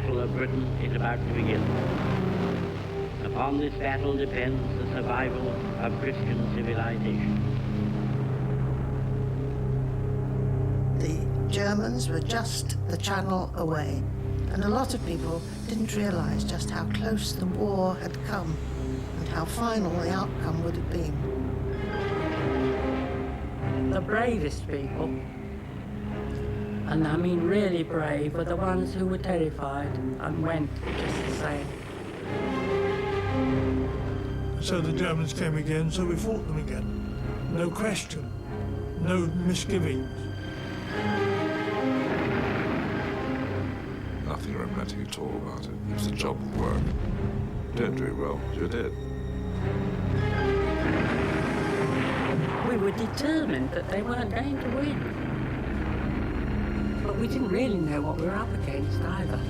Battle of Britain is about to begin. Upon this battle depends the survival of Christian civilization. The Germans were just the channel away, and a lot of people didn't realise just how close the war had come and how final the outcome would have been. The bravest people, and I mean really brave, were the ones who were terrified and went just the same. So the Germans came again, so we fought them again. No question, no misgivings. Nothing romantic at all about it. It was a job of work. Don't do it well, you're dead. We were determined that they weren't going to win. But we didn't really know what we were up against either.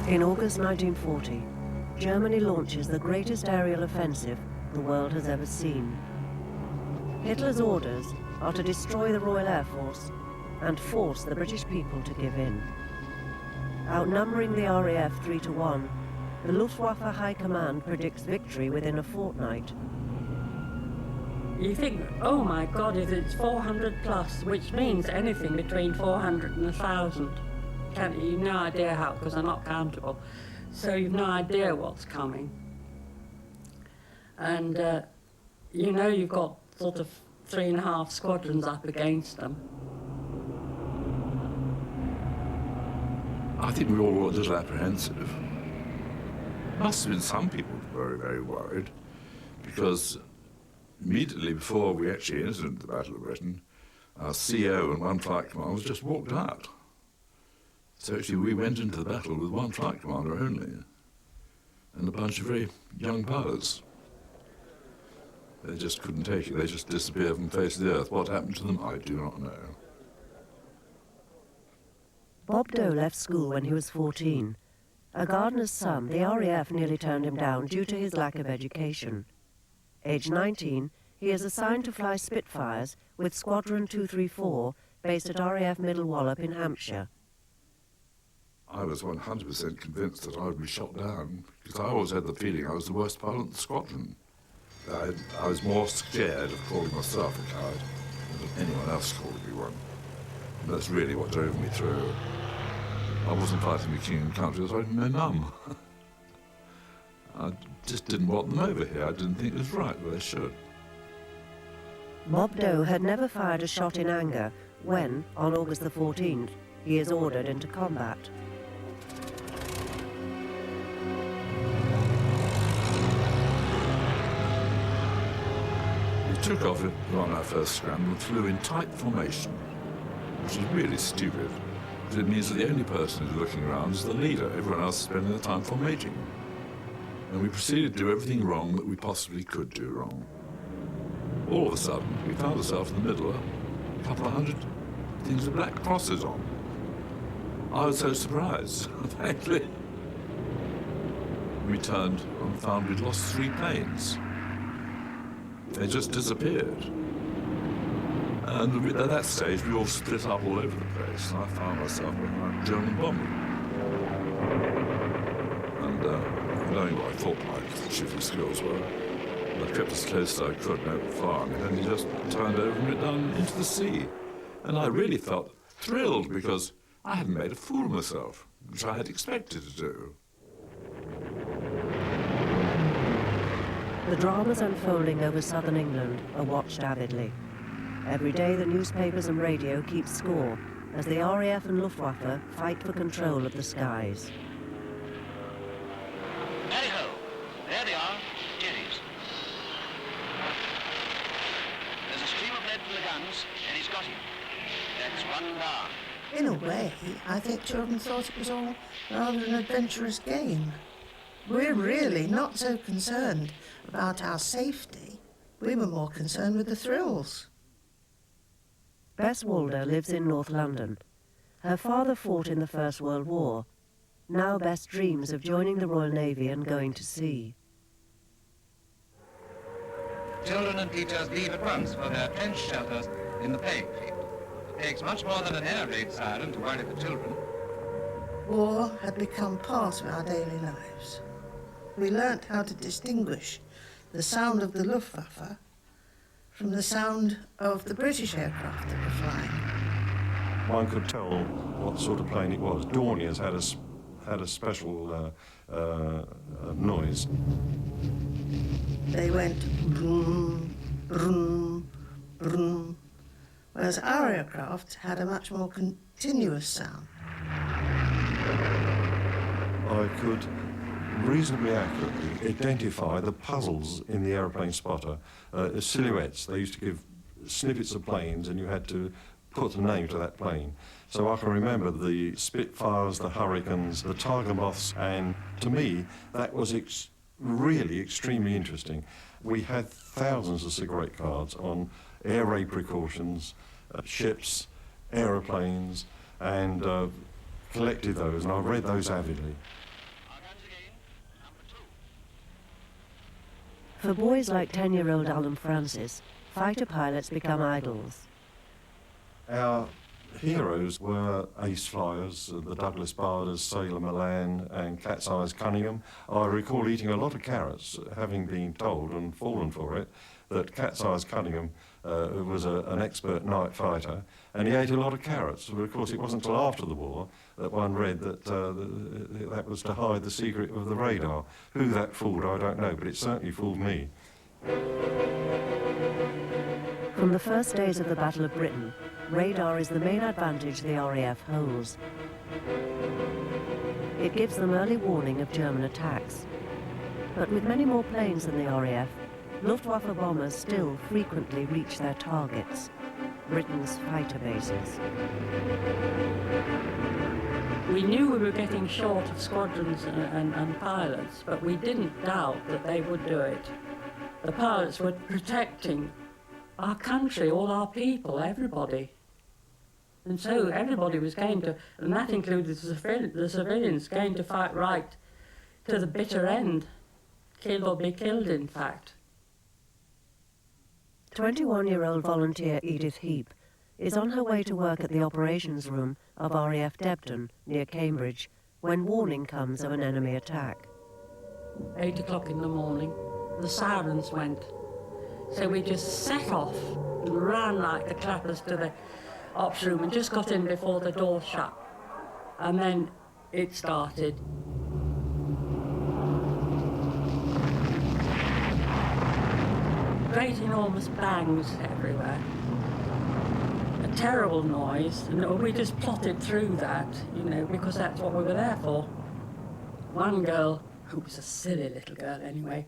In August 1940, Germany launches the greatest aerial offensive the world has ever seen. Hitler's orders are to destroy the Royal Air Force and force the British people to give in. Outnumbering the RAF 3-1, the Luftwaffe High Command predicts victory within a fortnight. You think, oh my God, if it's 400 plus, which means anything between 400 and 1,000. You've no idea how, because they're not countable. So you've no idea what's coming. And you know you've got sort of 3.5 squadrons up against them. I think we all were a little apprehensive. Must have been some people very, very worried, because immediately before we actually entered into the Battle of Britain, our CO and one flight commander just walked out. So actually we went into the battle with one flight commander only, and a bunch of very young pilots. They just couldn't take it. They just disappeared from the face of the earth. What happened to them, I do not know. Bob Doe left school when he was 14. A gardener's son, the RAF nearly turned him down due to his lack of education. Aged 19, he is assigned to fly Spitfires with Squadron 234, based at RAF Middle Wallop in Hampshire. I was 100% convinced that I would be shot down, because I always had the feeling I was the worst pilot in the squadron. I was more scared of calling myself a coward than anyone else calling me one. And that's really what drove me through. I wasn't fighting the king and country, I was fighting my mum. I just didn't want them over here. I didn't think it was right that they should. Bob Doe had never fired a shot in anger when, on August the 14th, he is ordered into combat. We took off on our first scramble and flew in tight formation, which is really stupid, because it means that the only person who's looking around is the leader. Everyone else is spending their time formating. And we proceeded to do everything wrong that we possibly could do wrong. All of a sudden, we found ourselves in the middle of a couple of hundred things with black crosses on. I was so surprised, frankly. We turned and found we'd lost 3 planes. They just disappeared. And at that stage, we all split up all over the place, and I found myself behind German bombing. And knowing what I thought my shooting skills were, I kept as close as I could, no far, and he just turned over and went down into the sea. And I really felt thrilled, because I hadn't made a fool of myself, which I had expected to do. The dramas unfolding over southern England are watched avidly. Every day the newspapers and radio keep score as the RAF and Luftwaffe fight for control of the skies. Hey-ho! There they are, Jenny's. There's a stream of lead from the guns, and he's got him. That's one down. In a way, I think children thought it was all rather an adventurous game. We're really not so concerned about our safety. We were more concerned with the thrills. Bess Walder lives in North London. Her father fought in the First World War. Now Bess dreams of joining the Royal Navy and going to sea. Children and teachers leave at once for their trench shelters in the playing field. It takes much more than an air raid siren to worry the children. War had become part of our daily lives. We learnt how to distinguish the sound of the Luftwaffe from the sound of the British aircraft that were flying. One could tell what sort of plane it was. Dorniers had a special noise. They went vroom, vroom, vroom, whereas our aircraft had a much more continuous sound. I could reasonably accurately identify the puzzles in the aeroplane spotter as silhouettes. They used to give snippets of planes and you had to put a name to that plane. So I can remember the Spitfires, the Hurricanes, the Tiger Moths, and to me that was really extremely interesting. We had thousands of cigarette cards on air raid precautions, ships, aeroplanes, and collected those, and I read those avidly. For boys like 10-year-old Alan Francis, fighter pilots become idols. Our heroes were ace flyers, the Douglas Barders, Sailor Milan and Cat's Eyes Cunningham. I recall eating a lot of carrots, having been told and fallen for it, that Cat's Eyes Cunningham was an expert night fighter, and he ate a lot of carrots. But of course, it wasn't until after the war that one read that that was to hide the secret of the radar. Who that fooled, I don't know, but it certainly fooled me. From the first days of the Battle of Britain, radar is the main advantage the RAF holds. It gives them early warning of German attacks. But with many more planes than the RAF, Luftwaffe bombers still frequently reach their targets, Britain's fighter bases. We knew we were getting short of squadrons and pilots, but we didn't doubt that they would do it. The pilots were protecting our country, all our people, everybody. And so everybody was going to, and that included the civilians, going to fight right to the bitter end, kill or be killed, in fact. 21-year-old volunteer Edith Heap is on her way to work at the operations room of RAF Debden, near Cambridge, when warning comes of an enemy attack. 8 o'clock in the morning, the sirens went. So we just set off and ran like the clappers to the ops room and just got in before the door shut. And then it started. Great enormous bangs everywhere. A terrible noise, and we just plotted through that, you know, because that's what we were there for. One girl, who was a silly little girl anyway,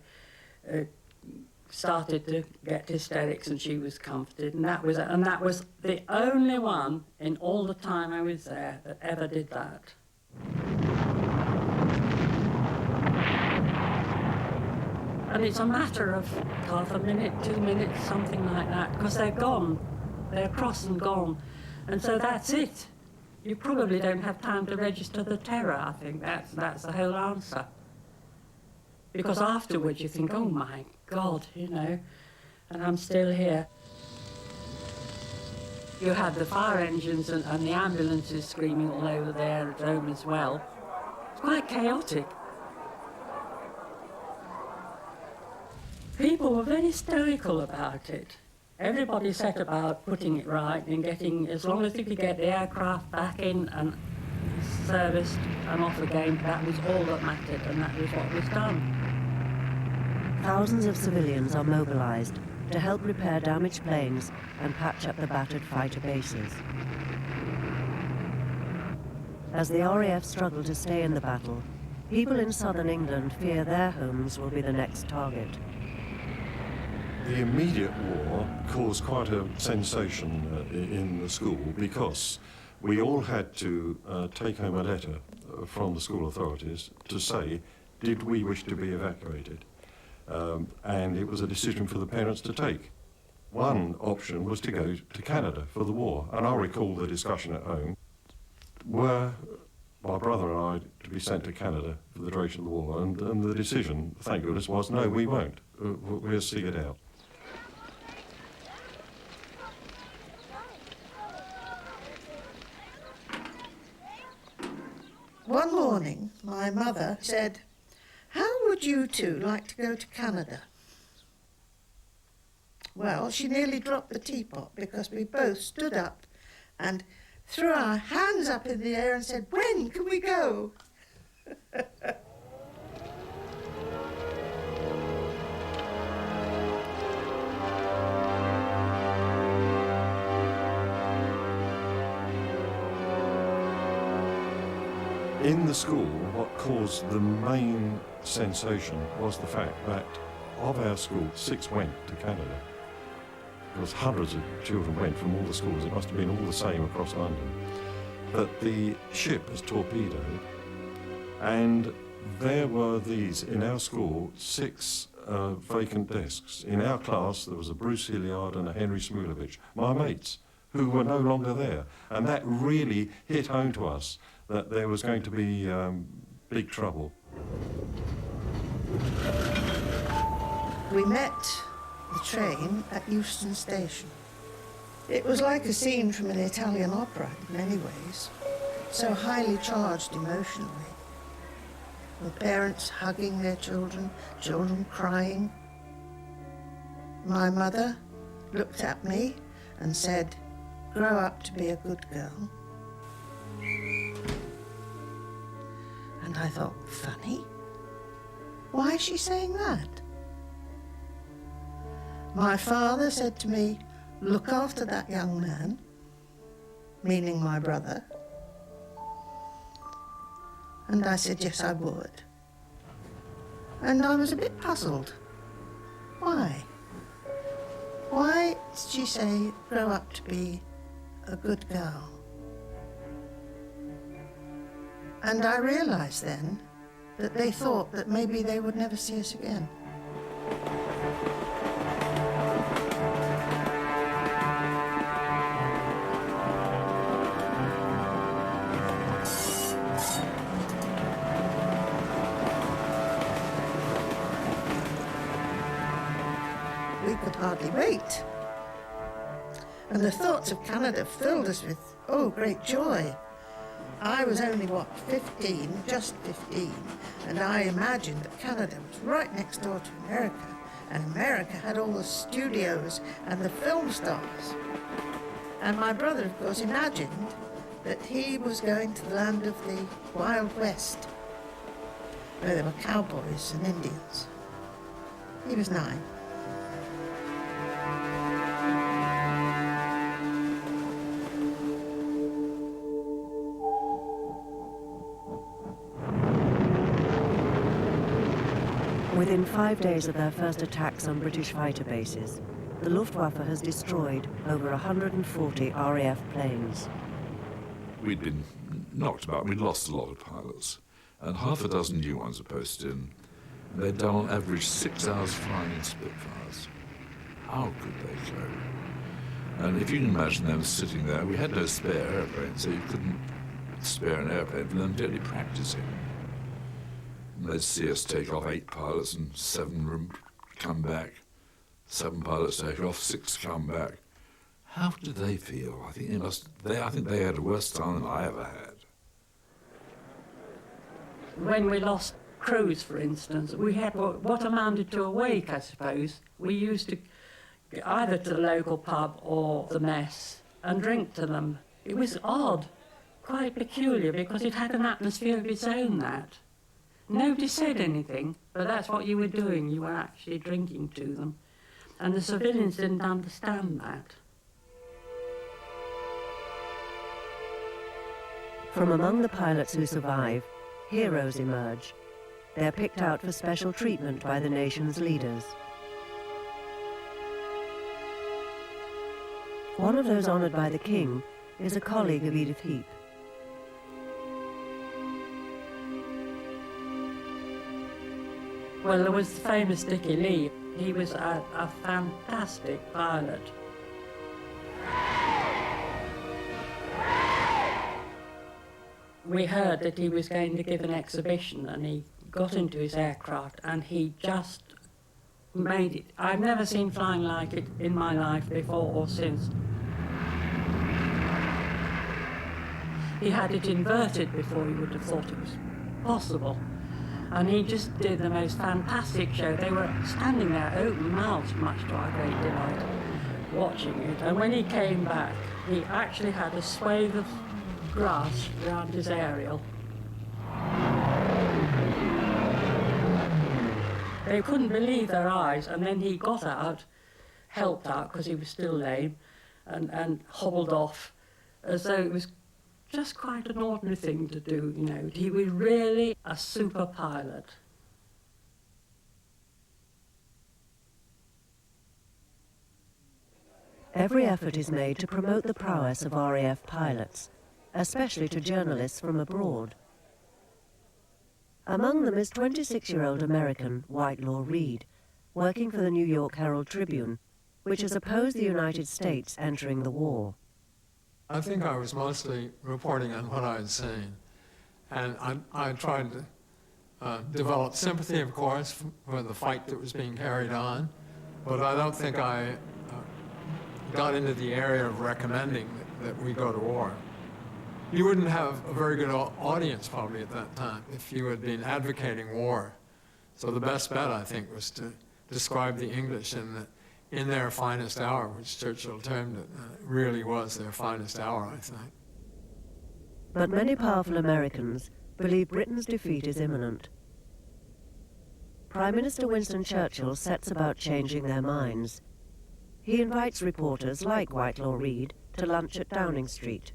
started to get hysterics, and she was comforted, and that was the only one in all the time I was there that ever did that. And it's a matter of half a minute, 2 minutes, something like that, because they're gone. They're across and gone. And so that's it. You probably don't have time to register the terror, I think. That's the whole answer. Because afterwards you think, oh my God, you know, and I'm still here. You had the fire engines and the ambulances screaming all over the aerodrome as well. It's quite chaotic. People were very stoical about it. Everybody set about putting it right and getting, as long as you could get the aircraft back in and serviced and off again, that was all that mattered, and that was what was done. Thousands of civilians are mobilized to help repair damaged planes and patch up the battered fighter bases. As the RAF struggle to stay in the battle, people in southern England fear their homes will be the next target. The immediate war caused quite a sensation in the school because we all had to take home a letter from the school authorities to say, did we wish to be evacuated? and it was a decision for the parents to take. One option was to go to Canada for the war, and I recall the discussion at home. Were my brother and I to be sent to Canada for the duration of the war? And the decision, thank goodness, was no, we won't. We'll see it out. One morning, my mother said, "How would you two like to go to Canada?" Well, she nearly dropped the teapot because we both stood up and threw our hands up in the air and said, "When can we go?" In the school, what caused the main sensation was the fact that of our school, 6 went to Canada. Because hundreds of children went from all the schools. It must have been all the same across London. But the ship was torpedoed, and there were these, in our school, 6 vacant desks. In our class, there was a Bruce Hilliard and a Henry Smulovich, my mates, who were no longer there. And that really hit home to us that there was going to be big trouble. We met the train at Euston Station. It was like a scene from an Italian opera in many ways, so highly charged emotionally. The parents hugging their children, children crying. My mother looked at me and said, "Grow up to be a good girl." And I thought, funny? Why is she saying that? My father said to me, "Look after that young man," meaning my brother. And I said, yes, I would. And I was a bit puzzled. Why? Why did she say, "Grow up to be a good girl"? And I realized then that they thought that maybe they would never see us again. We could hardly wait. And the thoughts of Canada filled us with, great joy. I was only, 15, just 15, and I imagined that Canada was right next door to America, and America had all the studios and the film stars. And my brother, of course, imagined that he was going to the land of the Wild West, where there were cowboys and Indians. He was 9. Within 5 days of their first attacks on British fighter bases, the Luftwaffe has destroyed over 140 RAF planes. We'd been knocked about. We'd lost a lot of pilots, and half a dozen new ones were posted in. And they'd done on average 6 hours flying in Spitfires. How could they go? And if you can imagine them sitting there, we had no spare airplanes, so you couldn't spare an airplane for them to only practicing. And they'd see us take off 8 pilots and 7 come back. 7 pilots take off, 6 come back. How did they feel? I think they had a worse time than I ever had. When we lost crews, for instance, we had what amounted to a week, I suppose. We used to go either to the local pub or the mess and drink to them. It was odd, quite peculiar, because it had an atmosphere of its own, that. Nobody said anything, but that's what you were doing. You were actually drinking to them. And the civilians didn't understand that. From among the pilots who survive, heroes emerge. They're picked out for special treatment by the nation's leaders. One of those honoured by the King is a colleague of Edith Heath. Well, there was the famous Dickie Lee. He was a fantastic pilot. We heard that he was going to give an exhibition, and he got into his aircraft and he just made it. I've never seen flying like it in my life before or since. He had it inverted before you would have thought it was possible. And he just did the most fantastic show. They were standing there open-mouthed, much to our great delight, watching it. And when he came back, he actually had a swathe of grass around his aerial. They couldn't believe their eyes, and then he got out, helped out because he was still lame, and hobbled off as though it was just quite an ordinary thing to do, you know. He was really a super pilot. Every effort is made to promote the prowess of RAF pilots, especially to journalists from abroad. Among them is 26-year-old American Whitelaw Reid, working for the New York Herald Tribune, which has opposed the United States entering the war. I think I was mostly reporting on what I had seen, and I tried to develop sympathy, of course, for the fight that was being carried on, but I don't think I got into the area of recommending that we go to war. You wouldn't have a very good audience probably at that time if you had been advocating war. So the best bet, I think, was to describe the English in their finest hour, which Churchill termed it. Really was their finest hour, I think. But many powerful Americans believe Britain's defeat is imminent. Prime Minister Winston Churchill sets about changing their minds. He invites reporters like Whitelaw Reid to lunch at Downing Street.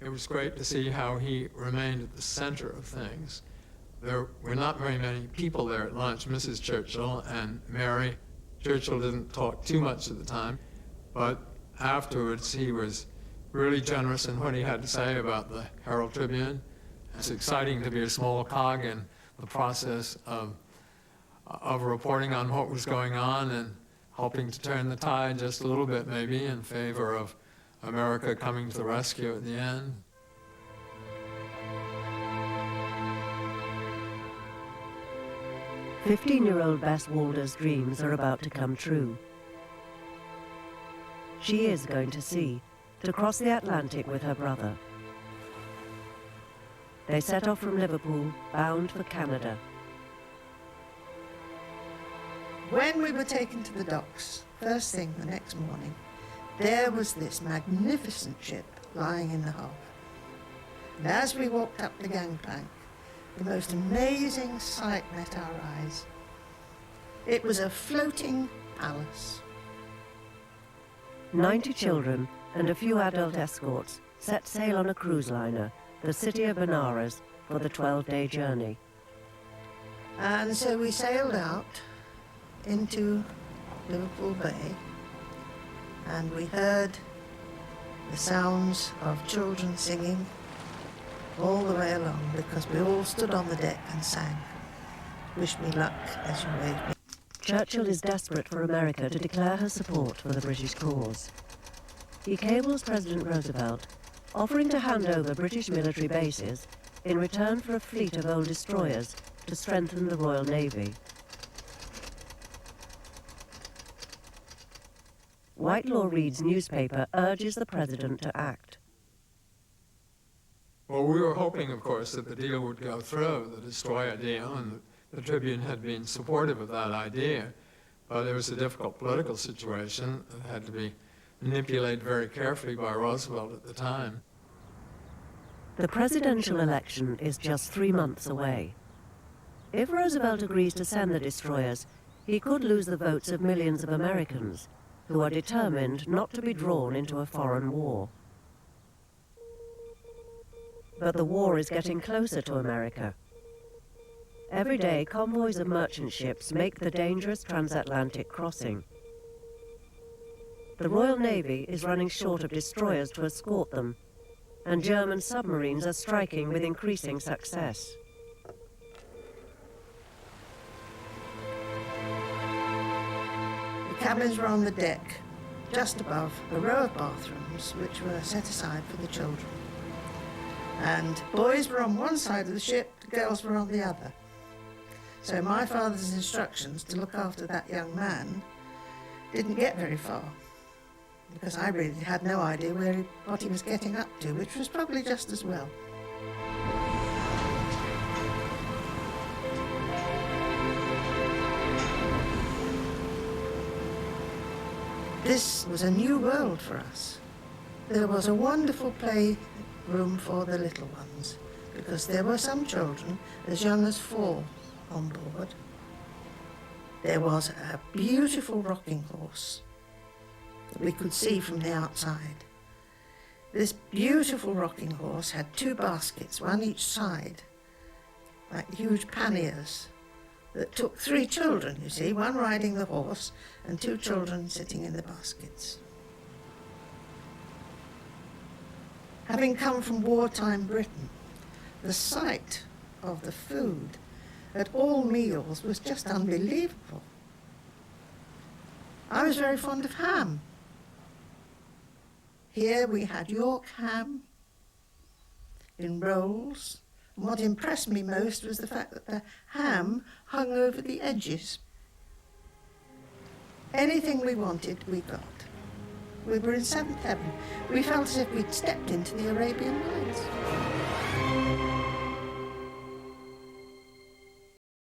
It was great to see how he remained at the center of things. There were not very many people there at lunch, Mrs. Churchill and Mary. Churchill didn't talk too much at the time, but afterwards he was really generous in what he had to say about the Herald Tribune. It's exciting to be a small cog in the process of reporting on what was going on and helping to turn the tide just a little bit maybe in favor of America coming to the rescue at the end. 15-year-old Bess Walder's dreams are about to come true. She is going to sea, to cross the Atlantic with her brother. They set off from Liverpool, bound for Canada. When we were taken to the docks, first thing the next morning, there was this magnificent ship lying in the harbour. And as we walked up the gangplank, the most amazing sight met our eyes. It was a floating palace. 90 children and a few adult escorts set sail on a cruise liner, the city of Benares, for the 12-day journey. And so we sailed out into Liverpool Bay, and we heard the sounds of children singing all the way along, because we all stood on the deck and sang, "Wish me luck as you wave me." Churchill is desperate for America to declare her support for the British cause. He cables President Roosevelt, offering to hand over British military bases in return for a fleet of old destroyers to strengthen the Royal Navy. Whitelaw Reid's newspaper urges the president to act. Well, we were hoping, of course, that the deal would go through, the destroyer deal, and the Tribune had been supportive of that idea. But it was a difficult political situation that had to be manipulated very carefully by Roosevelt at the time. The presidential election is just 3 months away. If Roosevelt agrees to send the destroyers, he could lose the votes of millions of Americans who are determined not to be drawn into a foreign war. But the war is getting closer to America. Every day, convoys of merchant ships make the dangerous transatlantic crossing. The Royal Navy is running short of destroyers to escort them, and German submarines are striking with increasing success. cabins were on the deck, just above a row of bathrooms which were set aside for the children. And boys were on one side of the ship, the girls were on the other. So my father's instructions to look after that young man didn't get very far, because I really had no idea what he was getting up to, which was probably just as well. This was a new world for us. There was a wonderful playroom for the little ones, because there were some children as young as 4 on board. There was a beautiful rocking horse that we could see from the outside. This beautiful rocking horse had 2 baskets, one each side, like huge panniers, that took 3 children, you see, one riding the horse and 2 children sitting in the baskets. Having come from wartime Britain, the sight of the food at all meals was just unbelievable. I was very fond of ham. Here we had York ham in rolls. And what impressed me most was the fact that the ham hung over the edges. Anything we wanted, we got. We were in 7th heaven. We felt as if we'd stepped into the Arabian Nights.